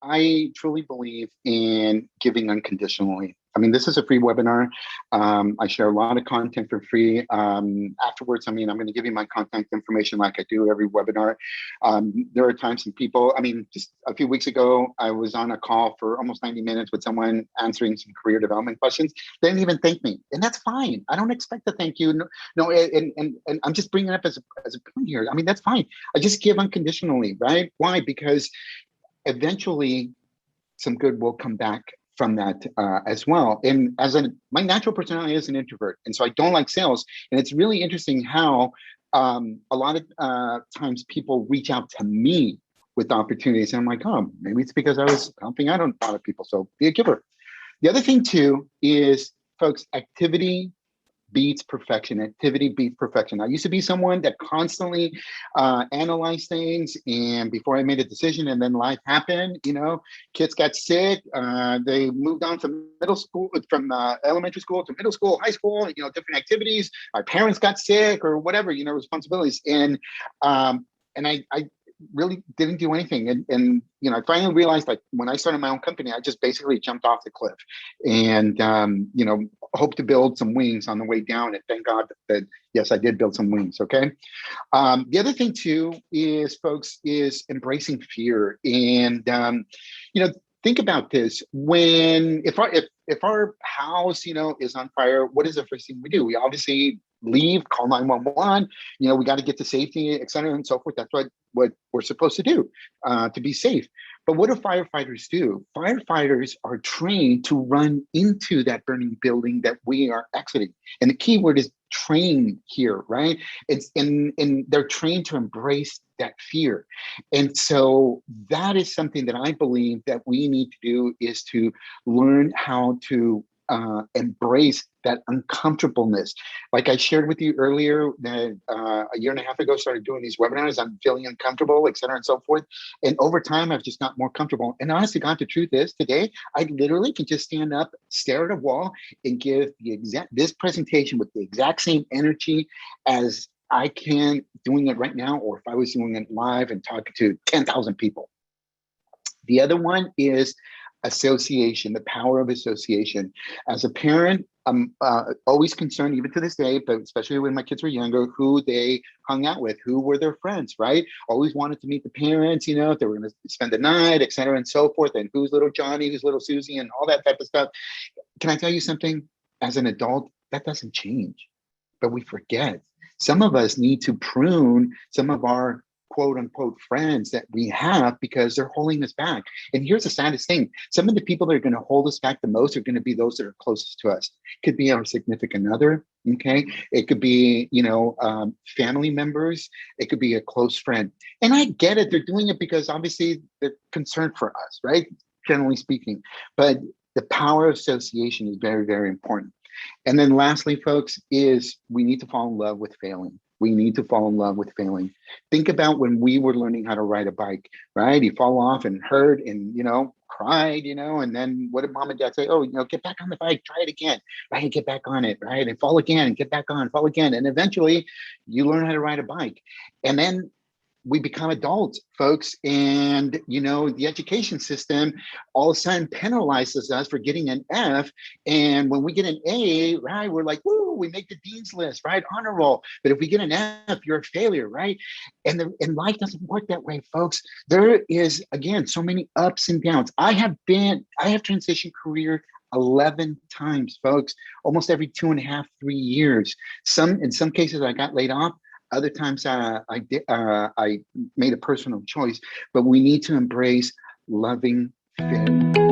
I truly believe in giving unconditionally. I mean, this is a free webinar. I share a lot of content for free. Afterwards, I mean, I'm going to give you my contact information like I do every webinar. There are times when people, I mean, just a few weeks ago, I was on a call for almost 90 minutes with someone answering some career development questions. They didn't even thank me, and that's fine. I don't expect to thank you. No, and I'm just bringing it up as a point here. I mean, that's fine. I just give unconditionally, right? Why? Because eventually some good will come back from that as well. And my natural personality is an introvert, and so I don't like sales. And it's really interesting how a lot of times people reach out to me with opportunities, and I'm like, oh, maybe it's because I was helping out a lot of people. So be a giver. The other thing too is, folks, activity beats perfection. Activity beats perfection. I used to be someone that constantly analyzed things, and before I made a decision, and then life happened. You know, kids got sick. They moved on to middle school, from elementary school to middle school, high school. You know, different activities. My parents got sick or whatever. You know, responsibilities, and I really didn't do anything. And you know, I finally realized, like, when I started my own company, I just basically jumped off the cliff, and you know, hope to build some wings on the way down. And thank God that yes, I did build some wings. Okay. The other thing too is, folks, is embracing fear. And you know, think about this. When if our house, you know, is on fire, what is the first thing we do? We obviously leave, call 911. You know, we got to get to safety, et cetera, and so forth. That's what we're supposed to do to be safe. But what do firefighters do? Firefighters are trained to run into that burning building that we are exiting. And the key word is trained here, right? It's and they're trained to embrace that fear. And so that is something that I believe that we need to do, is to learn how to embrace that uncomfortableness. Like I shared with you earlier, that a year and a half ago, started doing these webinars. I'm feeling uncomfortable, et cetera, and so forth. And over time, I've just got more comfortable. And honestly, God, the truth is, today, I literally can just stand up, stare at a wall, and give this presentation with the exact same energy as I can doing it right now, or if I was doing it live and talking to 10,000 people. The other one is association, the power of association. As a parent, I'm always concerned, even to this day, but especially when my kids were younger, who they hung out with, who were their friends, right? Always wanted to meet the parents, you know, if they were going to spend the night, et cetera, and so forth, and who's little Johnny, who's little Susie, and all that type of stuff. Can I tell you something? As an adult, that doesn't change, but we forget. Some of us need to prune some of our quote unquote friends that we have, because they're holding us back. And here's the saddest thing. Some of the people that are going to hold us back the most are going to be those that are closest to us. Could be our significant other. Okay. It could be, you know, family members. It could be a close friend. And I get it. They're doing it because obviously they're concerned for us, right? Generally speaking. But the power of association is very, very important. And then lastly, folks, is we need to fall in love with failing. We need to fall in love with failing. Think about when we were learning how to ride a bike, right? You fall off and hurt and, you know, cried, you know, and then what did mom and dad say? Oh, you know, get back on the bike, try it again, right? Get back on it, right? And fall again, and get back on, fall again. And eventually you learn how to ride a bike. And then we become adults, folks, and you know, the education system all of a sudden penalizes us for getting an F. And when we get an A, right, we're like, woo, we make the dean's list, right? Honor roll. But if we get an F, you're a failure, right? And life doesn't work that way, folks. There is, again, so many ups and downs. I have transitioned career 11 times, folks, almost every 2.5, 3 years. In some cases, I got laid off. Other times I made a personal choice, but we need to embrace loving failure.